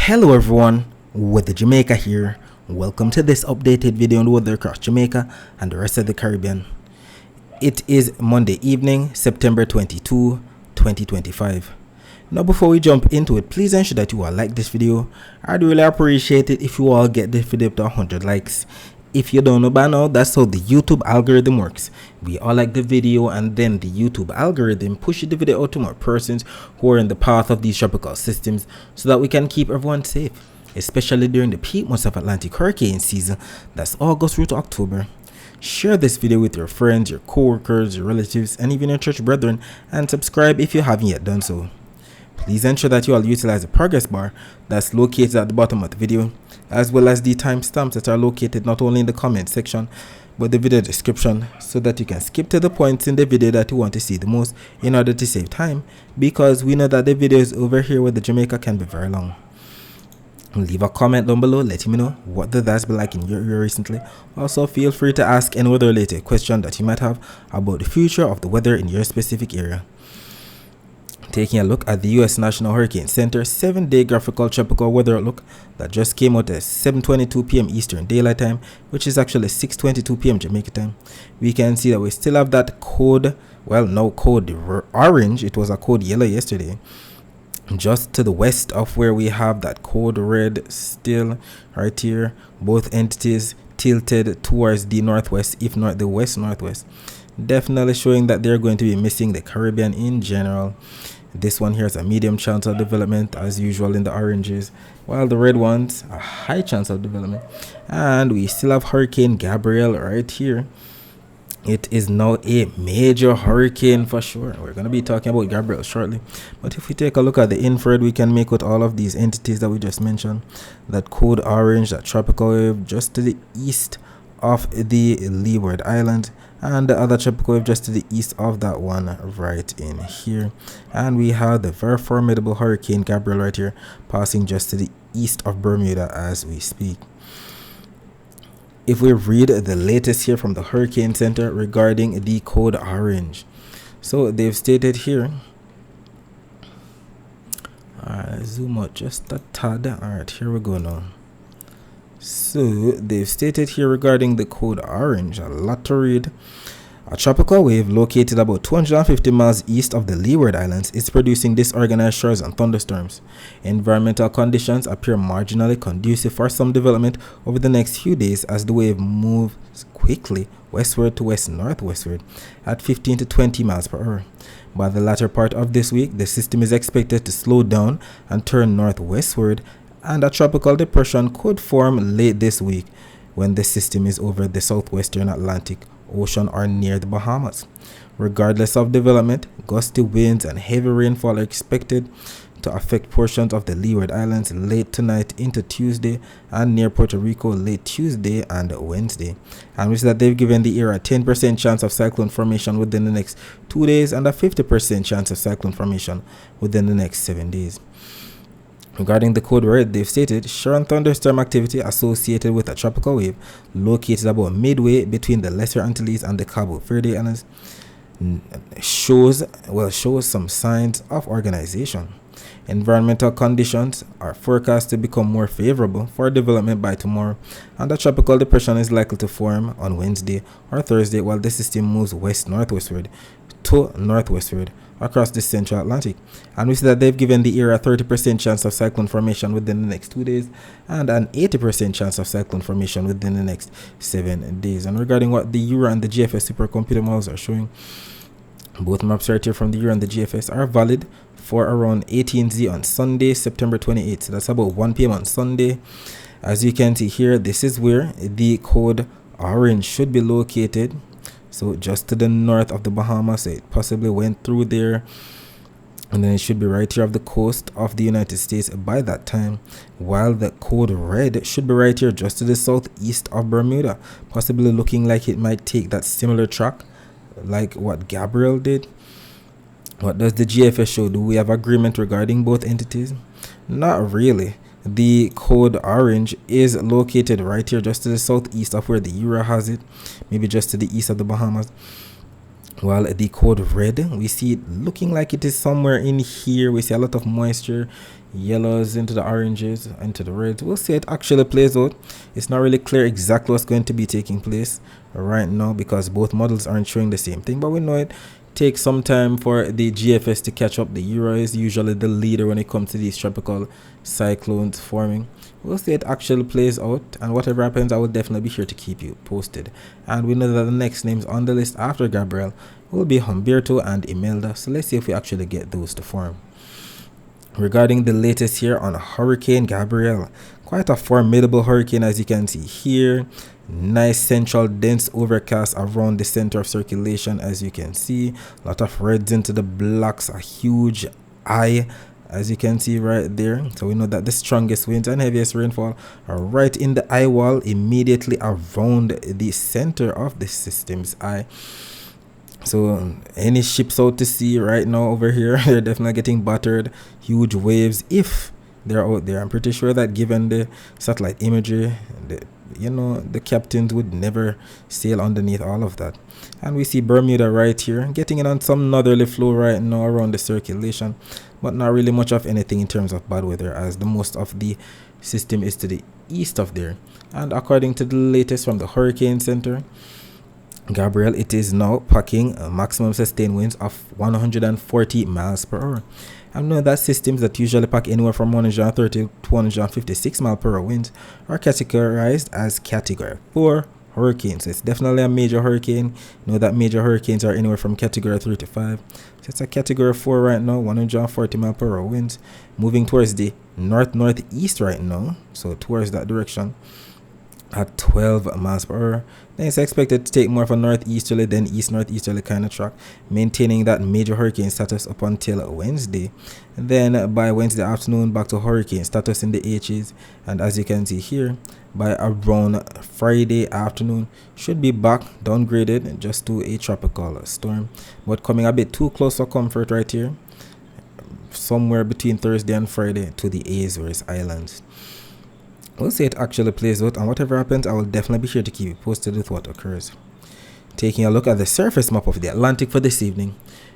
Hello everyone, with Jamaica here. Welcome to this updated video on the weather across Jamaica and the rest of the Caribbean. It is Monday evening, September 22, 2025. Now before we jump into it, please ensure that you all like this video. I'd really appreciate it if you all get this video up to 100 likes. If you don't know by now, that's how the YouTube algorithm works. We all like the video and then the YouTube algorithm pushes the video out to more persons who are in the path of these tropical systems so that we can keep everyone safe, especially during the peak months of Atlantic hurricane season, that's August through to October. Share this video with your friends, your co-workers, your relatives, and even your church brethren, and subscribe if you haven't yet done so. Please ensure that you all utilize the progress bar that's located at the bottom of the video, as well as the timestamps that are located not only in the comment section but the video description, so that you can skip to the points in the video that you want to see the most in order to save time, because we know that the videos over here with the Jamaica can be very long. Leave a comment down below letting me know what that's been like in your area recently. Also feel free to ask any weather related question that you might have about the future of the weather in your specific area. Taking a look at the U.S. National Hurricane Center 7-day graphical tropical weather outlook that just came out at 7:22 p.m. Eastern Daylight Time, which is actually 6:22 p.m. Jamaica time, we can see that we still have that code, well, no code orange, it was a code yellow yesterday, just to the west of where we have that code red still right here. Both entities tilted towards the northwest, if not the west northwest, definitely showing that they're going to be missing the Caribbean in general. This one here is a medium chance of development as usual in the oranges, while the red ones a high chance of development. And we still have Hurricane Gabrielle right here. It is now a major hurricane for sure. We're going to be talking about Gabrielle shortly, but if we take a look at the infrared, we can make out all of these entities that we just mentioned. That code orange, that tropical wave just to the east of the Leeward Island, and the other tropical wave just to the east of that one right in here. And we have the very formidable Hurricane Gabrielle right here passing just to the east of Bermuda as we speak. If we read the latest here from the Hurricane Center regarding the code orange, so they've stated here, zoom out just a tad. Alright, here we go now. So they've stated here regarding the code orange, a lot to read. A tropical wave located about 250 miles east of the Leeward Islands is producing disorganized showers and thunderstorms. Environmental conditions appear marginally conducive for some development over the next few days as the wave moves quickly westward to west-northwestward at 15 to 20 miles per hour. By the latter part of this week, the system is expected to slow down and turn northwestward, and a tropical depression could form late this week when the system is over the southwestern Atlantic Ocean or near the Bahamas. Regardless of development, gusty winds and heavy rainfall are expected to affect portions of the Leeward Islands late tonight into Tuesday, and near Puerto Rico late Tuesday and Wednesday. And we see that they've given the area a 10% chance of cyclone formation within the next 2 days and a 50% chance of cyclone formation within the next 7 days. Regarding the code red, they've stated shower and thunderstorm activity associated with a tropical wave located about midway between the Lesser Antilles and the Cabo Verde Islands shows some signs of organization. Environmental conditions are forecast to become more favorable for development by tomorrow, and a tropical depression is likely to form on Wednesday or Thursday while the system moves west-northwestward to northwestward across the central Atlantic. And we see that they've given the area a 30% chance of cyclone formation within the next 2 days and an 80% chance of cyclone formation within the next 7 days. And regarding what the Euro and the GFS supercomputer models are showing, both maps right here from the Euro and the GFS are valid for around 18Z on Sunday, September 28th. So that's about 1 p.m. on Sunday. As you can see here, this is where the code orange should be located. So just to the north of the Bahamas, so it possibly went through there, and then it should be right here off the coast of the United States by that time, while the code red should be right here just to the southeast of Bermuda, possibly looking like it might take that similar track like what Gabrielle did. What does the GFS show? Do we have agreement regarding both entities? Not really. The code orange is located right here just to the southeast of where the Euro has it, maybe just to the east of the Bahamas. While the code red, we see it looking like it is somewhere in here. We see a lot of moisture, yellows into the oranges, into the reds. We'll see it actually plays out. It's not really clear exactly what's going to be taking place right now because both models aren't showing the same thing, but we know it takes some time for the GFS to catch up. The Euro is usually the leader when it comes to these tropical cyclones forming. We'll see it actually plays out, and whatever happens, I will definitely be here to keep you posted. And we know that the next names on the list after Gabriel will be Humberto and Imelda, so let's see if we actually get those to form. Regarding the latest here on Hurricane Gabriel, quite a formidable hurricane as you can see here. Nice central dense overcast around the center of circulation as you can see. A lot of reds into the blacks, a huge eye as you can see right there. So we know that the strongest winds and heaviest rainfall are right in the eye wall immediately around the center of the system's eye. So any ships out to sea right now over here, they're definitely getting battered. Huge waves if they're out there. I'm pretty sure that given the satellite imagery, the captains would never sail underneath all of that. And we see Bermuda right here getting in on some northerly flow right now around the circulation, but not really much of anything in terms of bad weather as the most of the system is to the east of there. And according to the latest from the Hurricane Center, Gabriel, it is now packing maximum sustained winds of 140 miles per hour. I know that systems that usually pack anywhere from 130 to 156 miles per hour winds are categorized as category 4 hurricanes. So it's definitely a major hurricane. You know that major hurricanes are anywhere from category 3 to 5. So it's a category 4 right now, 140 miles per hour winds, moving towards the northeast right now, so towards that direction at 12 miles per hour. Then it's expected to take more of a northeasterly than east-northeasterly kind of track, maintaining that major hurricane status up until Wednesday. And then by Wednesday afternoon, back to hurricane status in the H's. And as you can see here, by around Friday afternoon, should be back downgraded just to a tropical storm, but coming a bit too close for comfort right here, somewhere between Thursday and Friday to the Azores Islands. We'll see it actually plays out, and whatever happens, I will definitely be sure to keep you posted with what occurs. Taking a look at the surface map of the Atlantic for this evening,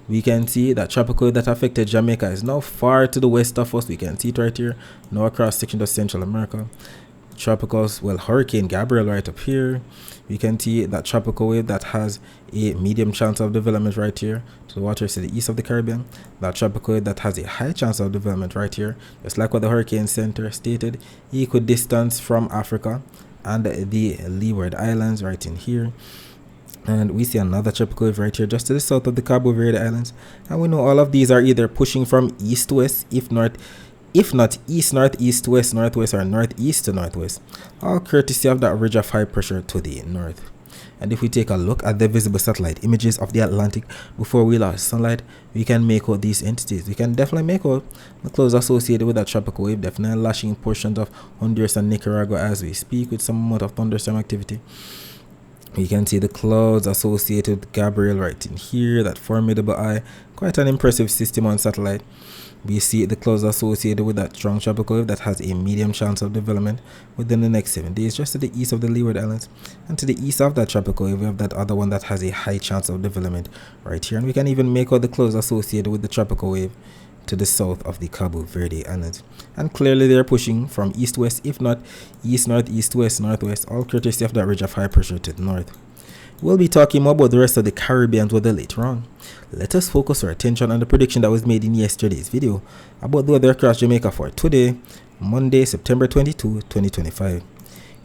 we can see that tropical wave that affected Jamaica is now far to the west of us. We can see it right here, now across sections of Central America. Tropicals, well, Hurricane Gabriel right up here. We can see that tropical wave that has a medium chance of development right here to the waters to the east of the Caribbean. That tropical wave that has a high chance of development right here, just like what the Hurricane Center stated, equidistant from Africa and the Leeward Islands right in here. And we see another tropical wave right here just to the south of the Cabo Verde Islands. And we know all of these are either pushing from east to west, if not east, northeast, west, northwest, or northeast to northwest, all courtesy of that ridge of high pressure to the north. And if we take a look at the visible satellite images of the Atlantic before we lost sunlight, we can make out these entities. We can definitely make out the clouds associated with that tropical wave, definitely lashing portions of Honduras and Nicaragua as we speak with some amount of thunderstorm activity. We can see the clouds associated with Gabriel right in here, that formidable eye, quite an impressive system on satellite. We see the clouds associated with that strong tropical wave that has a medium chance of development within the next 7 days, just to the east of the Leeward Islands. And to the east of that tropical wave, we have that other one that has a high chance of development right here. And we can even make out the clouds associated with the tropical wave to the south of the Cabo Verde Islands. And clearly they're pushing from east-west, if not east, northeast, west, northwest, all courtesy of that ridge of high pressure to the north. We'll be talking more about the rest of the Caribbean weather later on. Let us focus our attention on the prediction that was made in yesterday's video about the weather across Jamaica for today, Monday, September 22, 2025.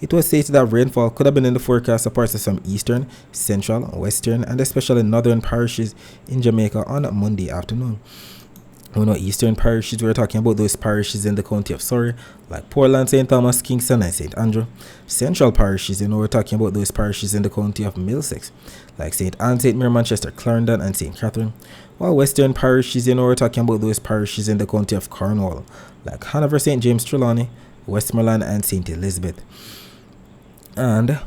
It was stated that rainfall could have been in the forecast of parts of some eastern, central, western, and especially northern parishes in Jamaica on Monday afternoon. We know eastern parishes, we're talking about those parishes in the county of Surrey, like Portland, St. Thomas, Kingston, and St. Andrew. Central parishes, we're talking about those parishes in the county of Middlesex, like St. Anne, St. Mary, Manchester, Clarendon, and St. Catherine. While western parishes, we're talking about those parishes in the county of Cornwall, like Hanover, St. James, Trelawney, Westmoreland, and St. Elizabeth. And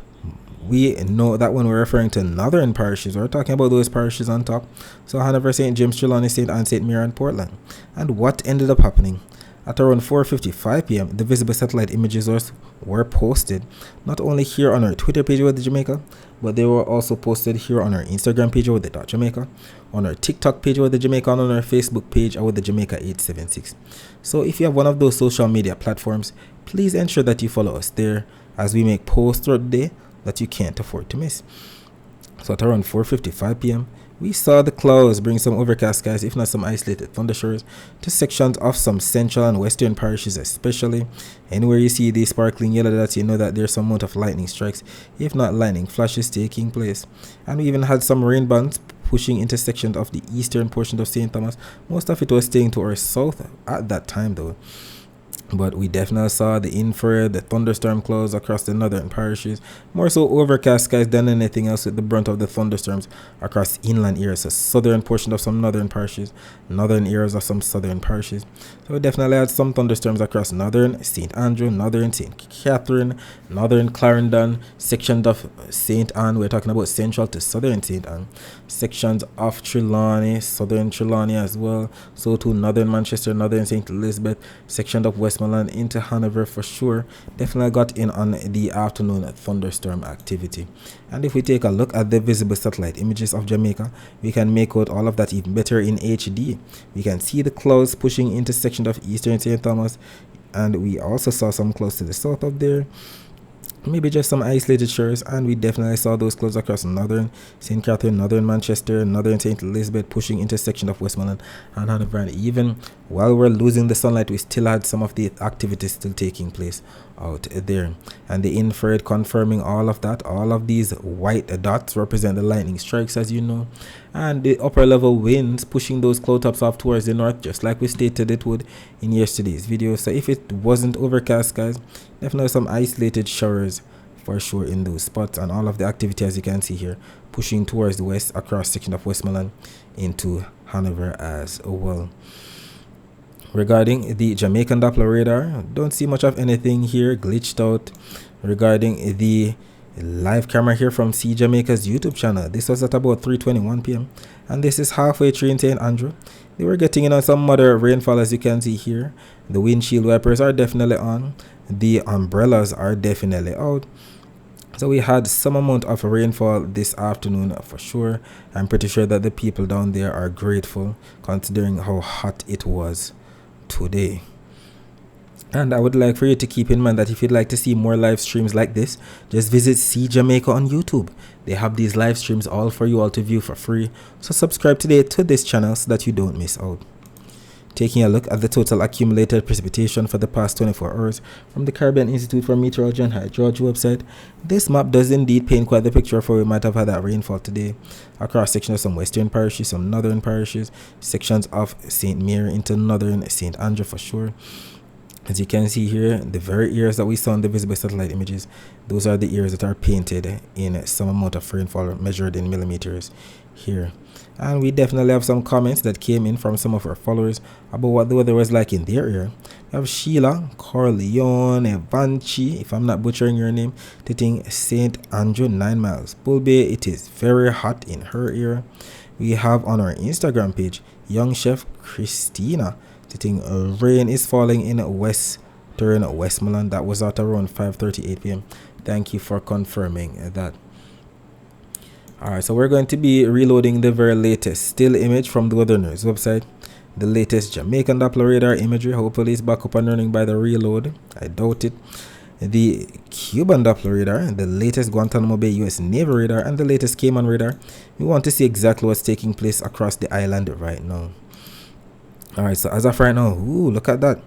we know that when we're referring to northern parishes, we're talking about those parishes on top. So Hanover, St. James, Trelawney, St. Anne, St. Mary, and Portland. And what ended up happening? At around 4:55 p.m., the visible satellite images were posted not only here on our Twitter page with the Jamaica, but they were also posted here on our Instagram page with the Jamaica, on our TikTok page with the Jamaica, and on our Facebook page with the Jamaica 876. So if you have one of those social media platforms, please ensure that you follow us there as we make posts throughout the day that you can't afford to miss. So at around 4:55 p.m., we saw the clouds bring some overcast skies, if not some isolated thunder showers, to sections of some central and western parishes especially. Anywhere you see these sparkling yellow dots, you know that there's some amount of lightning strikes, if not lightning flashes taking place. And we even had some rain bands pushing into sections of the eastern portion of St. Thomas. Most of it was staying to our south at that time though. But we definitely saw the infrared, the thunderstorm clouds across the northern parishes. More so overcast skies than anything else, with the brunt of the thunderstorms across inland areas, so southern portion of some northern parishes, northern areas of some southern parishes. So we definitely had some thunderstorms across northern St. Andrew, northern St. Catherine, northern Clarendon, sections of St. Anne. We're talking about central to southern St. Anne, sections of Trelawney, southern Trelawney as well. So to northern Manchester, northern St. Elizabeth, section of Westmoreland into Hanover for sure. Definitely got in on the afternoon thunderstorm activity. And if we take a look at the visible satellite images of Jamaica, we can make out all of that even better in HD. We can see the clouds pushing into sections of eastern St. Thomas, and we also saw some clouds to the south of there, maybe just some isolated shores, and we definitely saw those clouds across northern St. Catherine, northern Manchester, northern St. Elizabeth, pushing into section of Westmoreland and Hanover. And even while we're losing the sunlight, we still had some of the activities still taking place out there. And the infrared confirming all of that. All of these white dots represent the lightning strikes, as you know, and the upper level winds pushing those cloud tops off towards the north, just like we stated it would in yesterday's video. So if it wasn't overcast, guys, definitely some isolated showers for sure in those spots, and all of the activity, as you can see here, pushing towards the west across section of Westmoreland into Hanover as well. Regarding the Jamaican Doppler radar, don't see much of anything here, glitched out. Regarding the live camera here from C Jamaica's YouTube channel, this was at about 3:21 p.m. and this is halfway through in St. Andrew. They were getting in on some moderate rainfall, as you can see here. The windshield wipers are definitely on. The umbrellas are definitely out. So we had some amount of rainfall this afternoon for sure. I'm pretty sure that the people down there are grateful considering how hot it was today. And I would like for you to keep in mind that if you'd like to see more live streams like this, just visit C Jamaica on YouTube. They have these live streams all for you all to view for free. So subscribe today to this channel so that you don't miss out. Taking a look at the total accumulated precipitation for the past 24 hours from the Caribbean Institute for Meteorology and Hydrology website, this map does indeed paint quite the picture for we might have had that rainfall today across sections of some western parishes, some northern parishes, sections of St. Mary into northern St. Andrew for sure. As you can see here, the very areas that we saw in the visible satellite images, those are the areas that are painted in some amount of rainfall measured in millimeters here. And we definitely have some comments that came in from some of our followers about what the weather was like in their area. We have Sheila, Corleone, Vanchi, if I'm not butchering your name, taking St. Andrew 9 miles. Bull Bay, it is very hot in her area. We have on our Instagram page, Young Chef Christina, stating rain is falling in western Westmoreland. That was at around 5:38 p.m. Thank you for confirming that. Alright, so we're going to be reloading the very latest still image from the Weather News website. The latest Jamaican Doppler radar imagery. Hopefully it's back up and running by the reload. I doubt it. The Cuban Doppler radar, the latest Guantanamo Bay US Navy radar, and the latest Cayman radar. We want to see exactly what's taking place across the island right now. Alright, so as of right now, ooh, look at that.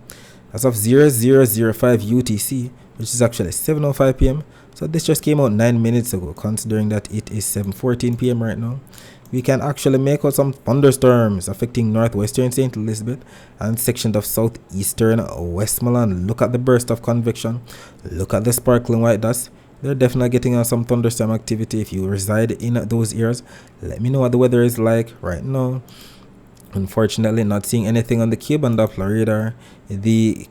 As of 0005 UTC, which is actually 7:05 p.m. So this just came out 9 minutes ago, considering that it is 7:14 p.m. right now. We can actually make out some thunderstorms affecting northwestern St. Elizabeth and sections of southeastern Westmoreland. Look at the burst of convection. Look at the sparkling white dust. They're definitely getting on some thunderstorm activity. If you reside in those areas, let me know what the weather is like right now. Unfortunately, not seeing anything on the Cuban Doppler radar. The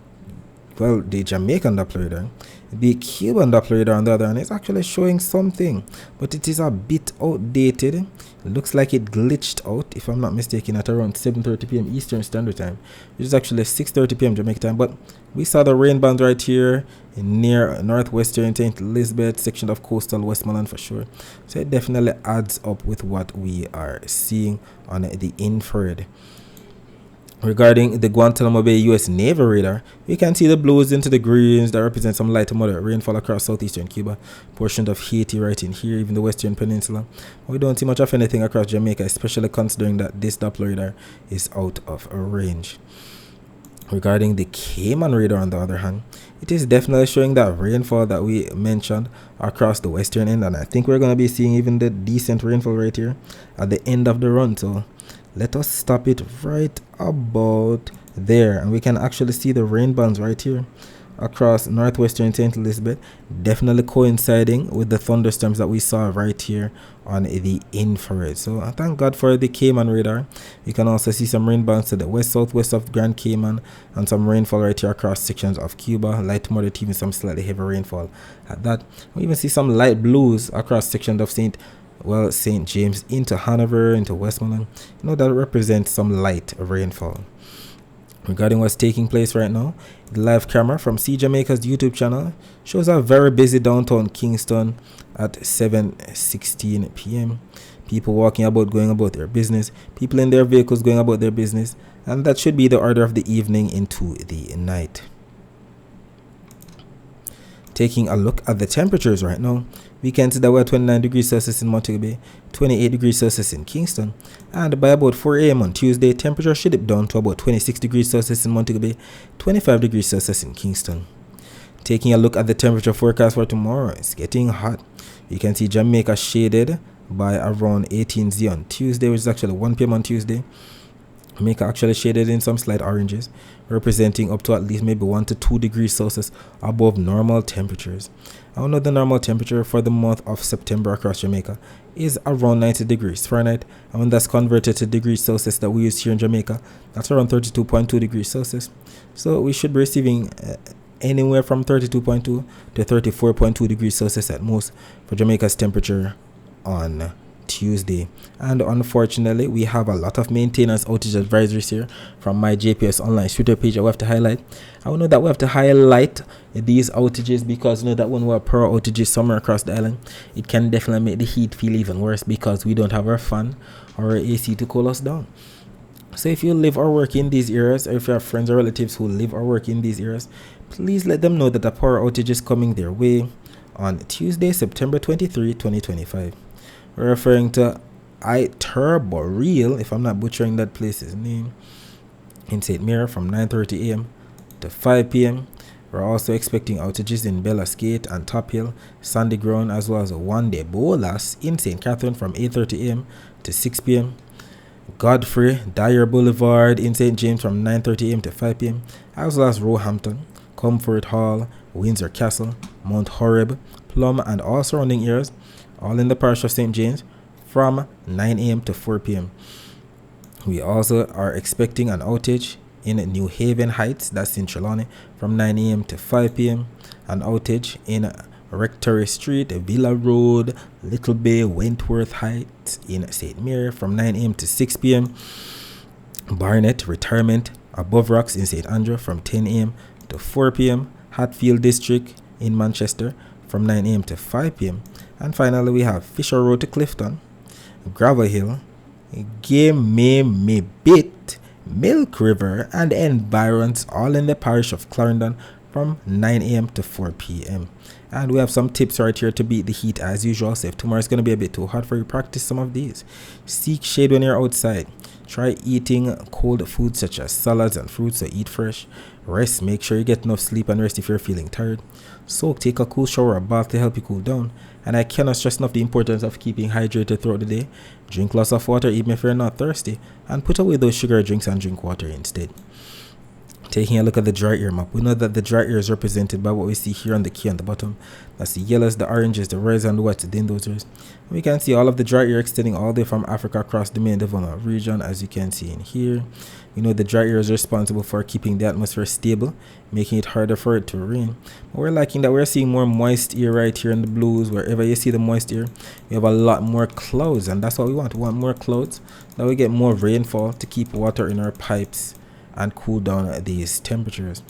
well, the Jamaican Doppler radar. The Cuban Doppler radar on the other hand is actually showing something, but it is a bit outdated. It looks like it glitched out, if I'm not mistaken, at around 7:30 p.m. Eastern Standard Time, which is actually 6:30 p.m. Jamaica time. But we saw the rain bands right here near northwestern St. Elizabeth section of coastal Westmoreland for sure. So it definitely adds up with what we are seeing on the infrared. Regarding the Guantanamo Bay U.S. Naval radar, we can see the blues into the greens that represent some light to moderate rainfall across southeastern Cuba, portions of Haiti right in here, even the western peninsula. We don't see much of anything across Jamaica, especially considering that this Doppler radar is out of range. Regarding the Cayman radar, on the other hand, it is definitely showing that rainfall that we mentioned across the western end, and I think we're going to be seeing even the decent rainfall right here at the end of the run. So let us stop it right about there, and we can actually see the rain bands right here across northwestern St. Elizabeth, definitely coinciding with the thunderstorms that we saw right here on the infrared. So thank God for the Cayman radar. You can also see some rain bands to the west southwest of Grand Cayman, and some rainfall right here across sections of Cuba, light to moderate, even some slightly heavy rainfall at that. We even see some light blues across sections of St. James into Hanover, into Westmoreland. That represents some light rainfall. Regarding what's taking place right now, the live camera from See Jamaica's YouTube channel shows a very busy downtown Kingston at 7:16 p.m. People walking about, going about their business, people in their vehicles going about their business, and that should be the order of the evening into the night. Taking a look at the temperatures right now, we can see that we're at 29 degrees Celsius in Montego Bay, 28 degrees Celsius in Kingston, and by about 4 a.m. on Tuesday, temperature should dip down to about 26 degrees Celsius in Montego Bay, 25 degrees Celsius in Kingston. Taking a look at the temperature forecast for tomorrow, it's getting hot. You can see Jamaica shaded by around 18Z on Tuesday, which is actually 1 p.m. on Tuesday. Jamaica actually shaded in some slight oranges, representing up to at least maybe 1 to 2 degrees Celsius above normal temperatures. I know the normal temperature for the month of September across Jamaica is around 90 degrees Fahrenheit, and when that's converted to degrees Celsius that we use here in Jamaica, that's around 32.2 degrees Celsius. So we should be receiving anywhere from 32.2 to 34.2 degrees Celsius at most for Jamaica's temperature on Tuesday. And unfortunately, we have a lot of maintenance outage advisories here from my JPS online Twitter page that we have to highlight. I know that we have to highlight these outages because that when we have power outages somewhere across the island, it can definitely make the heat feel even worse because we don't have our fan or our AC to cool us down. So if you live or work in these areas, or if you have friends or relatives who live or work in these areas, please let them know that a power outage is coming their way on Tuesday, September 23, 2025. We're referring to Iturboreal, if I'm not butchering that place's name, in St. Mary from 9:30 a.m. to 5 p.m. We're also expecting outages in Bellas Gate and Top Hill, Sandy Ground, as well as One Day Bolas in St. Catherine from 8:30 a.m. to 6 p.m. Godfrey, Dyer Boulevard in St. James from 9:30 a.m. to 5 p.m. as well as Roehampton, Comfort Hall, Windsor Castle, Mount Horeb, Plum, and all surrounding areas, all in the parish of St. James, from 9 a.m. to 4 p.m. We also are expecting an outage in New Haven Heights, that's in Trelawney, from 9 a.m. to 5 p.m. An outage in Rectory Street, Villa Road, Little Bay, Wentworth Heights in St. Mary from 9 a.m. to 6 p.m. Barnet Retirement, Above Rocks in St. Andrew from 10 a.m. to 4 p.m. Hatfield District in Manchester from 9 a.m. to 5 p.m. And finally, we have Fisher Road to Clifton, Gravel Hill, Game Bit, Milk River, and environs, all in the parish of Clarendon from 9 a.m. to 4 p.m. And we have some tips right here to beat the heat as usual. So if tomorrow is going to be a bit too hot for you, practice some of these. Seek shade when you're outside. Try eating cold foods such as salads and fruits, so eat fresh. Rest, make sure you get enough sleep and rest if you're feeling tired. Soak, take a cool shower or bath to help you cool down. And I cannot stress enough the importance of keeping hydrated throughout the day. Drink lots of water even if you're not thirsty, and put away those sugar drinks and drink water instead. Taking a look at the dry air map, we know that the dry air is represented by what we see here on the key on the bottom. That's the yellows, the oranges, the reds, and the whites, the dozers. We can see all of the dry air extending all the way from Africa across the main development region, as you can see in here. We know the dry air is responsible for keeping the atmosphere stable, making it harder for it to rain. But we're liking that we're seeing more moist air right here in the blues. Wherever you see the moist air, we have a lot more clouds, and that's what we want. We want more clouds, that we get more rainfall to keep water in our pipes and cool down these temperatures.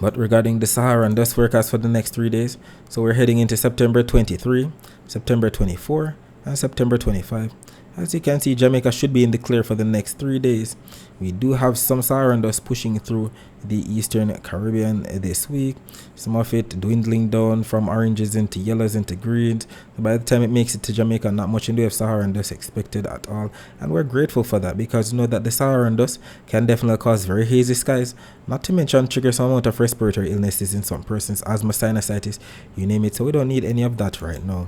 But regarding the Saharan dust forecast for the next 3 days, so we're heading into September 23, September 24, and September 25. As you can see, Jamaica should be in the clear for the next 3 days. We do have some Saharan dust pushing through the Eastern Caribbean this week. Some of it dwindling down from oranges into yellows into greens. By the time it makes it to Jamaica, not much in the way of Saharan dust expected at all. And we're grateful for that, because you know that the Saharan dust can definitely cause very hazy skies, not to mention trigger some amount of respiratory illnesses in some persons, asthma, sinusitis, you name it. So we don't need any of that right now.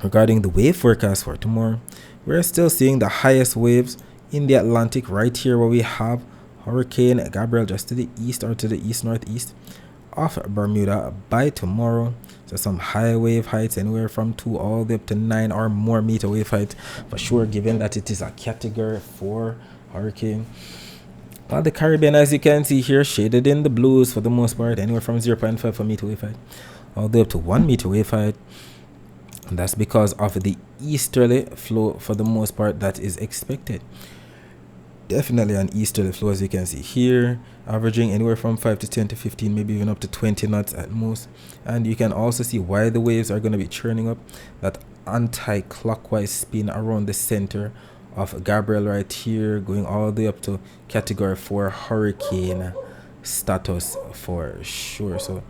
Regarding the wave forecast for tomorrow, we're still seeing the highest waves in the Atlantic right here, where we have Hurricane Gabrielle just to the east or to the east-northeast of Bermuda by tomorrow. So some high wave heights anywhere from 2 all the way up to 9 or more meter wave height for sure, given that it is a category 4 hurricane. While the Caribbean, as you can see here, shaded in the blues for the most part, anywhere from 0.5 for meter wave height all the way up to 1 meter wave height. And that's because of the easterly flow for the most part that is expected. Definitely an easterly flow, as you can see here, averaging anywhere from 5 to 10 to 15, maybe even up to 20 knots at most. And you can also see why the waves are going to be churning up, that anti-clockwise spin around the center of Gabrielle right here, going all the way up to category 4 hurricane status for sure. So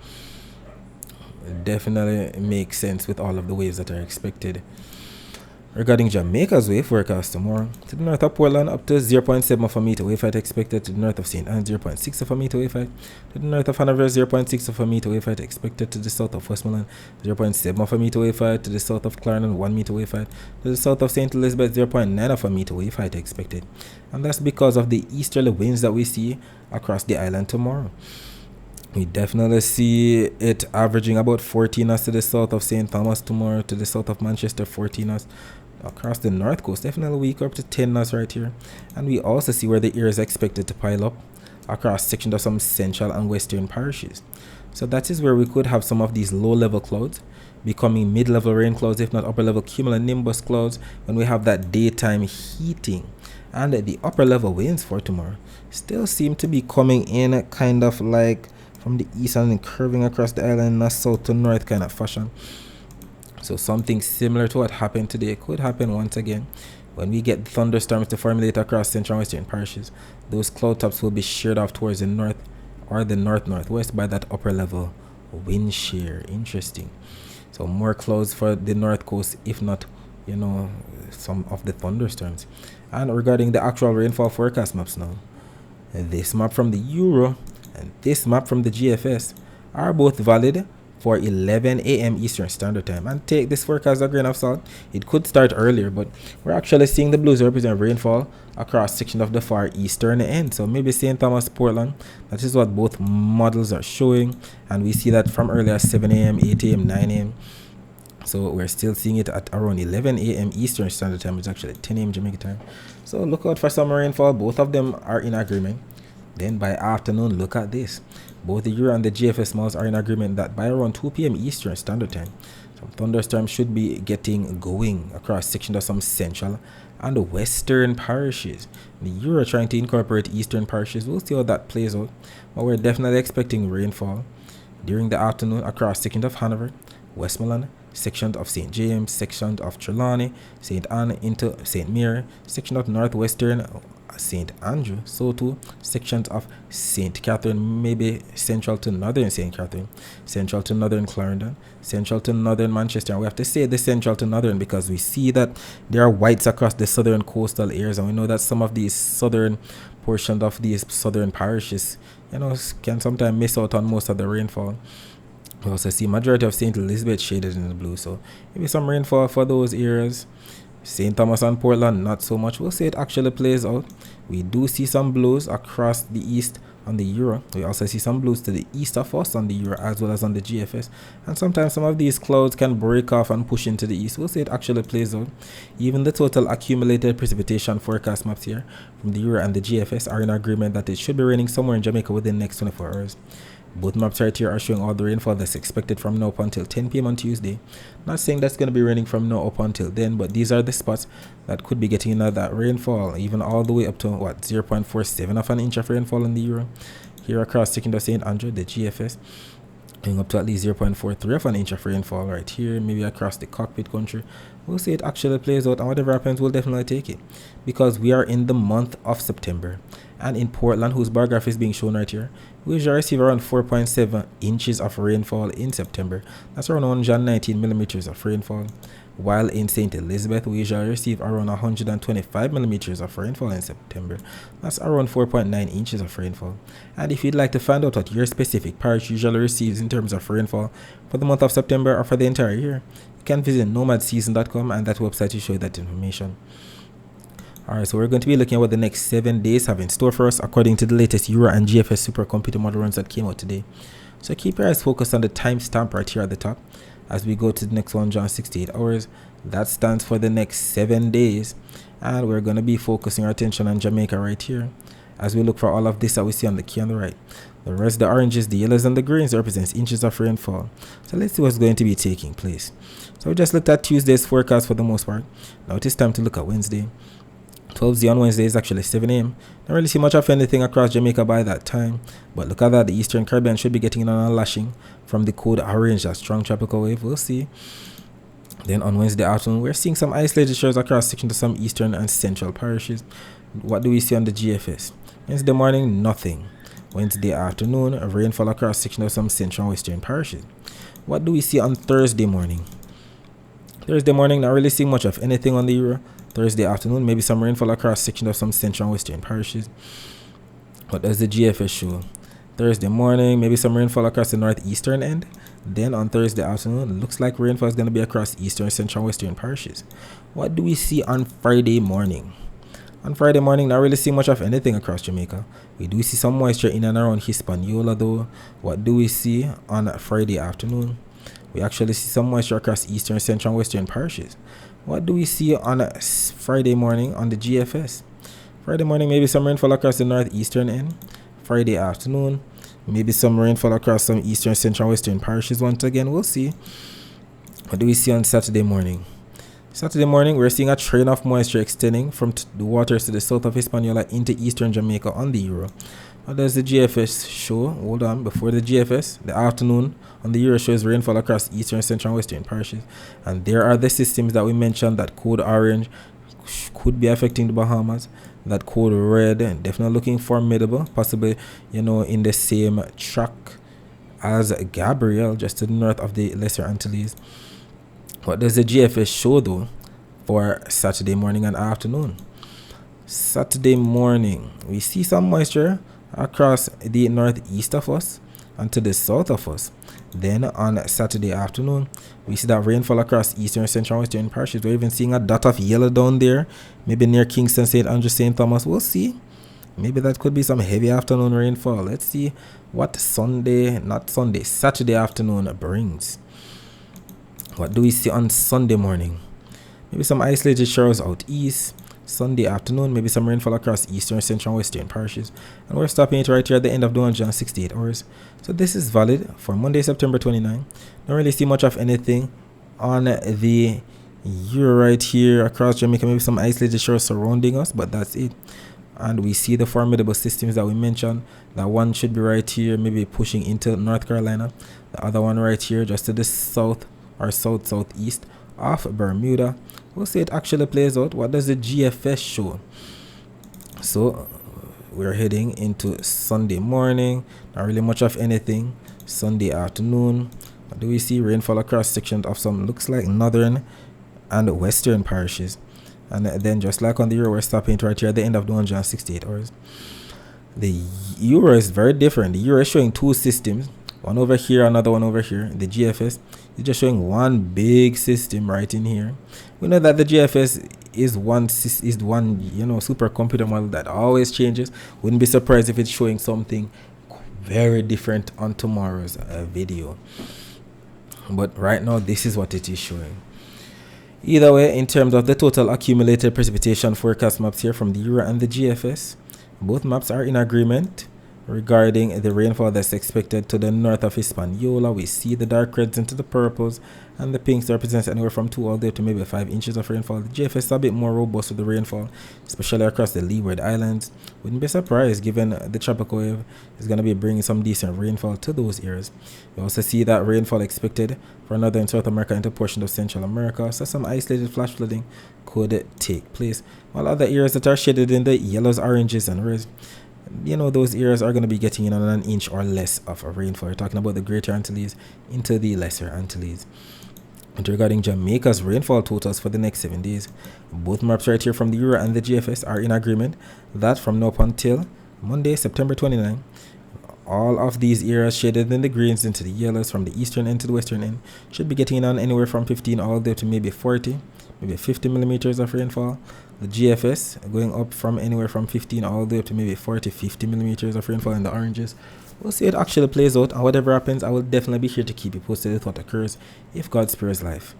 it definitely makes sense with all of the waves that are expected. Regarding Jamaica's wave forecast tomorrow, to the north of Portland up to 0.7 of a meter wave height expected, to the north of St. Anne 0.6 of a meter wave height, to the north of Hanover 0.6 of a meter wave height expected, to the south of Westmoreland 0.7 of a meter wave height, to the south of Clarendon 1 meter wave height, to the south of St. Elizabeth 0.9 of a meter wave height expected. And that's because of the easterly winds that we see across the island tomorrow. We definitely see it averaging about 14 knots to the south of St. Thomas tomorrow, to the south of Manchester 14 knots. Across the north coast, definitely weak up to 10 knots right here. And we also see where the air is expected to pile up across sections of some central and western parishes. So that is where we could have some of these low-level clouds becoming mid-level rain clouds, if not upper-level cumulonimbus clouds, when we have that daytime heating. And the upper-level winds for tomorrow still seem to be coming in kind of like from the east and curving across the island in a south to north kind of fashion. So something similar to what happened today could happen once again. When we get thunderstorms to formulate across central and western parishes, those cloud tops will be sheared off towards the north or the north-northwest by that upper level wind shear. Interesting. So more clouds for the north coast, if not, you know, some of the thunderstorms. And regarding the actual rainfall forecast maps now, this map from the Euro and this map from the GFS are both valid for 11 a.m. Eastern Standard Time. And take this forecast a grain of salt. It could start earlier, but we're actually seeing the blues represent rainfall across sections of the far eastern end. So maybe St. Thomas, Portland, that is what both models are showing. And we see that from earlier 7 a.m., 8 a.m., 9 a.m. So we're still seeing it at around 11 a.m. Eastern Standard Time, which is actually 10 a.m. Jamaica time. So look out for some rainfall. Both of them are in agreement. Then by afternoon, look at this. Both the Euro and the GFS models are in agreement that by around 2 p.m. Eastern Standard Time, some thunderstorms should be getting going across sections of some central and western parishes. The Euro trying to incorporate eastern parishes. We'll see how that plays out. But we're definitely expecting rainfall during the afternoon across sections of Hanover, Westmoreland, sections of St. James, sections of Trelawney, St. Anne into St. Mary, section of northwestern St. Andrew, so too sections of St. Catherine, maybe central to northern St. Catherine, central to northern Clarendon, central to northern Manchester. And we have to say the central to northern because we see that there are whites across the southern coastal areas, and we know that some of these southern portions of these southern parishes, you know, can sometimes miss out on most of the rainfall. We also see majority of St. Elizabeth shaded in the blue, so maybe some rainfall for those areas. St. Thomas and Portland, not so much. We'll see it actually plays out. We do see some blows across the east on the euro. We also see some blues to the east of us on the euro as well as on the GFS, and sometimes some of these clouds can break off and push into the east. We'll see it actually plays out. Even the total accumulated precipitation forecast maps here from the euro and the GFS are in agreement that it should be raining somewhere in Jamaica within the next 24 hours. Both maps right here are showing all the rainfall that's expected from now up until 10 p.m. on Tuesday. Not saying that's going to be raining from now up until then, but these are the spots that could be getting that rainfall, even all the way up to 0.47 of an inch of rainfall in the euro. Here across sticking to St. Andrew, the GFS, going up to at least 0.43 of an inch of rainfall right here, maybe across the cockpit country. We'll see it actually plays out, and whatever happens, we'll definitely take it, because we are in the month of September. And in Portland, whose bar graph is being shown right here, we usually receive around 4.7 inches of rainfall in September. That's around 119 millimeters of rainfall. While in St. Elizabeth, we usually receive around 125 millimeters of rainfall in September. That's around 4.9 inches of rainfall. And if you'd like to find out what your specific parish usually receives in terms of rainfall for the month of September or for the entire year, you can visit nomadseason.com, and that website will show you that information. Alright, so we're going to be looking at what the next 7 days have in store for us according to the latest Euro and GFS supercomputer model runs that came out today. So keep your eyes focused on the timestamp right here at the top as we go to the next 168 hours. That stands for the next 7 days, and we're going to be focusing our attention on Jamaica right here as we look for all of this that we see on the key on the right. The rest, the oranges, the yellows, and the greens represents inches of rainfall. So let's see what's going to be taking place. So we just looked at Tuesday's forecast for the most part. Now it is time to look at Wednesday. 12Z on Wednesday is actually 7 a.m. Don't really see much of anything across Jamaica by that time, but look at that, the Eastern Caribbean should be getting on a lashing from the code orange, that strong tropical wave. We'll see. Then on Wednesday afternoon, we're seeing some isolated showers across sections to some eastern and central parishes. What do we see on the GFS? Wednesday morning, nothing. Wednesday afternoon, a rainfall across sections of some central and western parishes. What do we see on Thursday morning? Thursday morning, not really seeing much of anything on the euro. Thursday afternoon, maybe some rainfall across sections of some central and western parishes. What does the GFS show? Thursday morning, maybe some rainfall across the northeastern end. Then on Thursday afternoon, it looks like rainfall is going to be across eastern, central, and western parishes. What do we see on Friday morning? On Friday morning, not really seeing much of anything across Jamaica. We do see some moisture in and around Hispaniola though. What do we see on Friday afternoon? We actually see some moisture across eastern, central, and western parishes. What do we see on Friday morning on the GFS? Friday morning, maybe some rainfall across the northeastern end. Friday afternoon, maybe some rainfall across some eastern, central, and western parishes once again. We'll see. What do we see on Saturday morning? Saturday morning, we're seeing a train of moisture extending from the waters to the south of Hispaniola into eastern Jamaica on the euro. What does the GFS show? Hold on, before the GFS, the afternoon on the euro shows rainfall across eastern, central, and western parishes. And there are the systems that we mentioned that code orange could be affecting the Bahamas. That code red, definitely looking formidable, possibly, in the same track as Gabriel, just to the north of the Lesser Antilles. What does the GFS show though for Saturday morning and afternoon? Saturday morning, we see some moisture across the northeast of us and to the south of us. Then on Saturday afternoon, we see that rainfall across eastern, central, and western parishes. We're even seeing a dot of yellow down there, maybe near Kingston, St. Andrew, St. Thomas. We'll see. Maybe that could be some heavy afternoon rainfall. Let's see what Saturday afternoon brings. What do we see on Sunday morning? Maybe some isolated showers out east. Sunday afternoon, maybe some rainfall across eastern, central, and western parishes. And we're stopping it right here at the end of the 168 hours. So this is valid for Monday, September 29. Don't really see much of anything on the euro right here across Jamaica. Maybe some isolated shores surrounding us, but that's it. And we see the formidable systems that we mentioned. That one should be right here, maybe pushing into North Carolina. The other one right here, just to the south or southeast of Bermuda. We'll see it actually plays out. What does the GFS show? So we're heading into Sunday morning. Not really much of anything. Sunday afternoon, what do we see? Rainfall across sections of some looks like northern and western parishes. And then just like on the euro, we're stopping it right here at the end of the 168 hours. The euro is very different. The euro is showing two systems. One over here, another one over here. The GFS is just showing one big system right in here. We know that the GFS is one supercomputer model that always changes. Wouldn't be surprised if it's showing something very different on tomorrow's video, but right now this is what it is showing. Either way, in terms of the total accumulated precipitation forecast maps here from the Euro and the GFS, both maps are in agreement regarding the rainfall that's expected to the north of Hispaniola. We see the dark reds into the purples, and the pinks represents anywhere from 2 all the way to maybe 5 inches of rainfall. The GFS is a bit more robust with the rainfall, especially across the Leeward Islands. Wouldn't be surprised given the tropical wave is going to be bringing some decent rainfall to those areas. We also see that rainfall expected for northern South America into portions of Central America, so some isolated flash flooding could take place, while other areas that are shaded in the yellows, oranges, and reds, those areas are going to be getting in on an inch or less of a rainfall. We're talking about the Greater Antilles into the Lesser Antilles. And regarding Jamaica's rainfall totals for the next 7 days, both maps right here from the Euro and the GFS are in agreement that from now up until Monday, September 29, all of these areas shaded in the greens into the yellows from the eastern end to the western end should be getting in on anywhere from 15 all the way to maybe 40, maybe 50 millimeters of rainfall. The GFS going up from anywhere from 15 all the way up to maybe 40, 50 millimeters of rainfall in the oranges. We'll see it actually plays out, and whatever happens, I will definitely be here to keep you posted with what occurs if God spares life.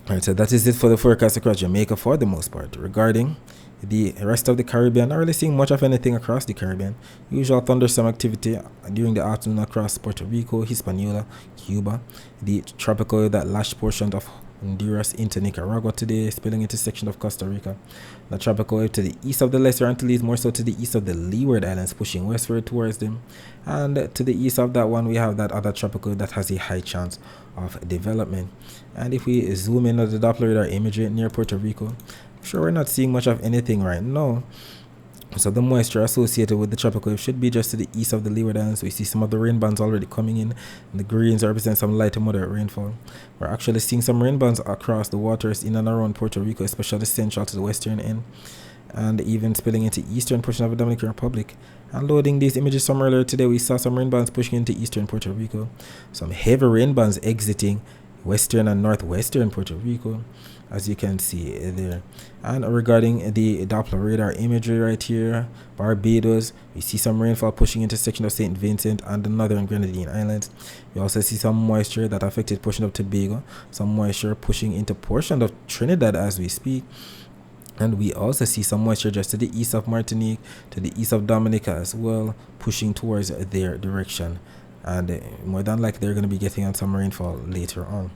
Alright, so that is it for the forecast across Jamaica for the most part. Regarding the rest of the Caribbean, not really seeing much of anything across the Caribbean. Usual thunderstorm activity during the afternoon across Puerto Rico, Hispaniola, Cuba. The tropical that lashed portions of Honduras into Nicaragua today, spilling into section of Costa Rica. The tropical wave to the east of the Lesser Antilles, more so to the east of the Leeward Islands, pushing westward towards them. And to the east of that one, we have that other tropical that has a high chance of development. And if we zoom in on the Doppler radar imagery near Puerto Rico, I'm sure we're not seeing much of anything right now. So the moisture associated with the tropical wave should be just to the east of the Leeward Islands. We see some of the rain bands already coming in. And the greens represent some light to moderate rainfall. We're actually seeing some rain bands across the waters in and around Puerto Rico, especially central to the western end, and even spilling into eastern portion of the Dominican Republic. And loading these images from earlier today, we saw some rain bands pushing into eastern Puerto Rico. Some heavy rain bands exiting western and northwestern Puerto Rico, as you can see there. And regarding the Doppler radar imagery right here, Barbados, we see some rainfall pushing into section of St. Vincent and the northern Grenadine Islands. We also see some moisture that affected portion of Tobago, some moisture pushing into portion of Trinidad as we speak. And we also see some moisture just to the east of Martinique, to the east of Dominica as well, pushing towards their direction. And more than likely they're going to be getting on some rainfall later on.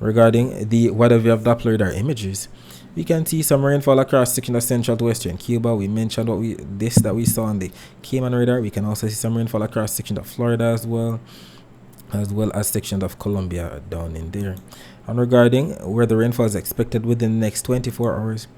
Regarding the weather view of Doppler radar images, we can see some rainfall across section of central to western Cuba. We mentioned that we saw on the Cayman radar. We can also see some rainfall across section of Florida as well as section of Colombia down in there. And regarding where the rainfall is expected within the next 24 hours,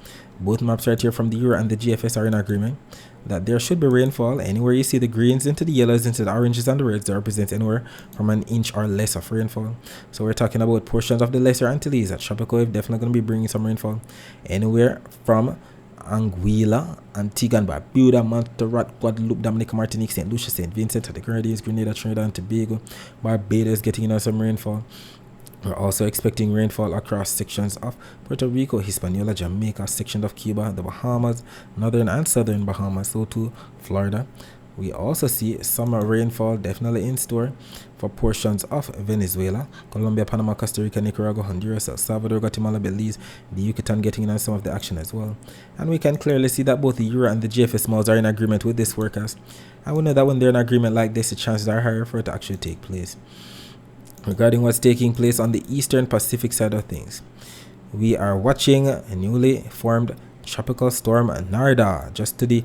both maps right here from the Euro and the GFS are in agreement that there should be rainfall anywhere you see the greens into the yellows into the oranges and the reds that represents anywhere from an inch or less of rainfall. So we're talking about portions of the Lesser Antilles. That tropical wave definitely going to be bringing some rainfall anywhere from Anguilla, Antigua and Barbuda, Montserrat, Guadeloupe, Dominica, Martinique, St. Lucia, St. Vincent, the Grenadines, Grenada, Trinidad and Tobago. Barbados getting in some rainfall. We're also expecting rainfall across sections of Puerto Rico, Hispaniola, Jamaica, section of Cuba, the Bahamas, northern and southern Bahamas, so to Florida. We also see summer rainfall definitely in store for portions of Venezuela, Colombia, Panama, Costa Rica, Nicaragua, Honduras, El Salvador, Guatemala, Belize, the Yucatan getting in on some of the action as well. And we can clearly see that both the Euro and the GFS models are in agreement with this forecast. And we know that when they're in agreement like this, the chances are higher for it to actually take place. Regarding what's taking place on the eastern Pacific side of things, we are watching a newly formed tropical storm Narda just to the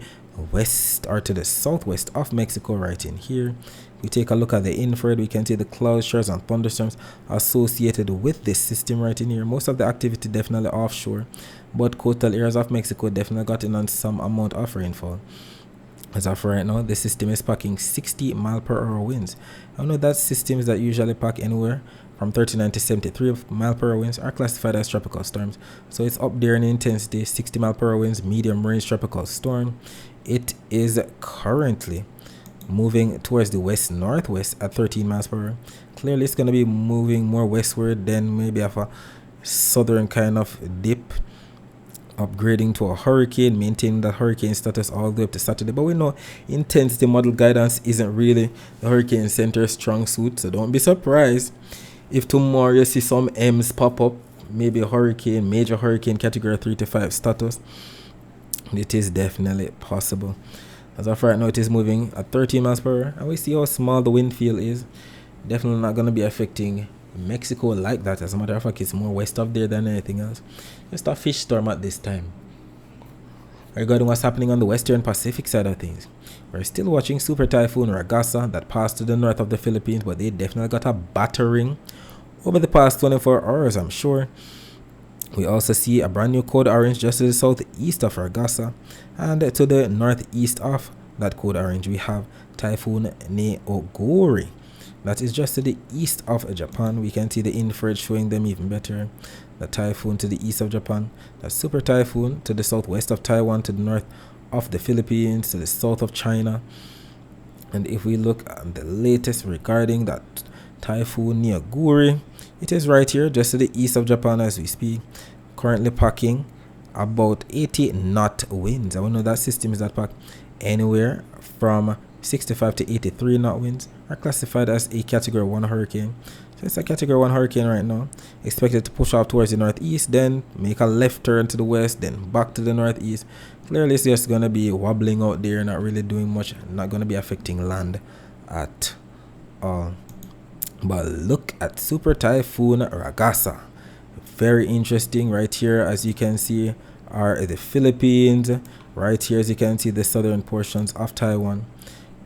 west or to the southwest of Mexico right in here. We take a look at the infrared, we can see the cloud showers and thunderstorms associated with this system right in here. Most of the activity definitely offshore, but coastal areas of Mexico definitely got in on some amount of rainfall. As of right now, the system is packing 60 mile per hour winds. I know that systems that usually pack anywhere from 39 to 73 mile per hour winds are classified as tropical storms. So it's up there in intensity, 60 mile per hour winds, medium range tropical storm. It is currently moving towards the west northwest at 13 miles per hour. Clearly it's going to be moving more westward than maybe of a southern kind of dip. upgrading to a hurricane, maintaining that hurricane status all the way up to Saturday. But we know intensity model guidance isn't really the hurricane center strong suit, so don't be surprised if tomorrow you see some M's pop up, maybe a hurricane, major hurricane category 3 to 5 status. It is definitely possible. As of right now, it is moving at 13 miles per hour, and we see how small the wind field is. Definitely not going to be affecting Mexico like that. As a matter of fact, it's more west of there than anything else. Just a fish storm at this time. Regarding what's happening on the western Pacific side of things, we're still watching Super Typhoon Ragasa that passed to the north of the Philippines, but they definitely got a battering over the past 24 hours, I'm sure. We also see a brand new code orange just to the southeast of Ragasa, and to the northeast of that code orange we have Typhoon Neoguri. That is just to the east of Japan. We can see the infrared showing them even better. The typhoon to the east of Japan, the super typhoon to the southwest of Taiwan, to the north of the Philippines, to the south of China. And if we look at the latest regarding that Typhoon Neoguri, it is right here just to the east of Japan as we speak, currently packing about 80 knot winds. I want to know that system is that pack anywhere from 65 to 83 knot winds are classified as a category 1 hurricane. So it's a category 1 hurricane right now, expected to push off towards the northeast, then make a left turn to the west, then back to the northeast. Clearly it's just going to be wobbling out there, not really doing much, not going to be affecting land at all. But look at Super Typhoon Ragasa. Very interesting. Right here, as you can see, are the Philippines. Right here, as you can see, the southern portions of Taiwan.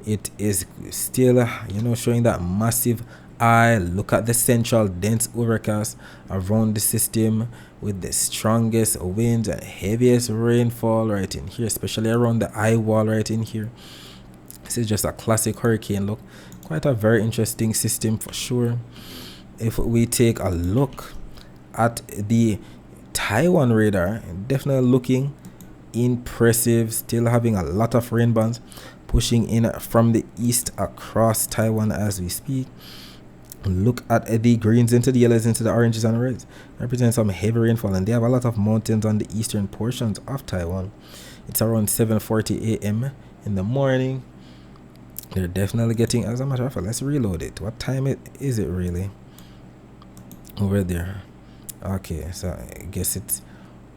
It is still, showing that massive eye. Look at the central dense overcast around the system with the strongest winds and heaviest rainfall right in here, especially around the eye wall right in here. This is just a classic hurricane look. Quite a very interesting system for sure. If we take a look at the Taiwan radar, definitely looking impressive, still having a lot of rain bands pushing in from the east across Taiwan as we speak. Look at the greens into the yellows into the oranges and reds, represent some heavy rainfall, and they have a lot of mountains on the eastern portions of Taiwan. It's around 7:40 a.m. in the morning. They're definitely getting, as a matter of fact, let's reload it. What time is it really over there? Okay, so I guess it's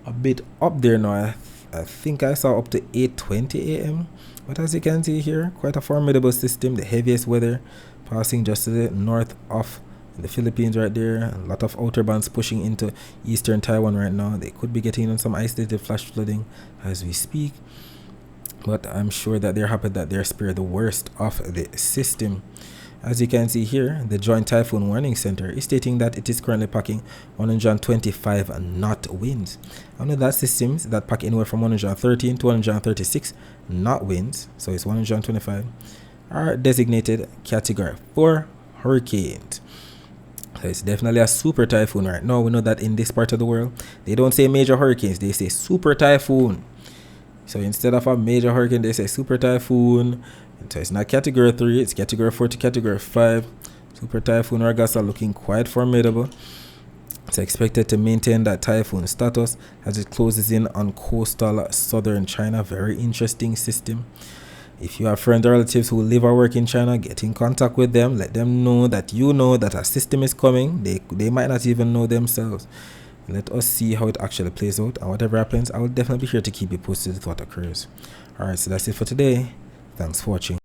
a bit up there now. I think I saw up to 8:20 a.m. But as you can see here, quite a formidable system. The heaviest weather passing just to the north of the Philippines right there. A lot of outer bands pushing into eastern Taiwan right now. They could be getting on some isolated flash flooding as we speak. But I'm sure that they're happy that they're spared the worst of the system. As you can see here, the Joint Typhoon Warning Center is stating that it is currently packing 125 knot winds. I know that systems that pack anywhere from 113 to 136 knot winds, so it's 125, are designated category 4 hurricanes. So it's definitely a super typhoon right now. We know that in this part of the world, they don't say major hurricanes, they say super typhoon. So instead of a major hurricane, they say super typhoon. So it's not category 3, it's category 4 to category 5. Super Typhoon Ragasa looking quite formidable. It's expected to maintain that typhoon status as it closes in on coastal southern China. Very interesting system. If you have friends or relatives who live or work in China, get in contact with them. Let them know that you know that a system is coming. They might not even know themselves. Let us see how it actually plays out, and whatever happens, I will definitely be here to keep you posted with what occurs. Alright, so that's it for today. Thanks for watching.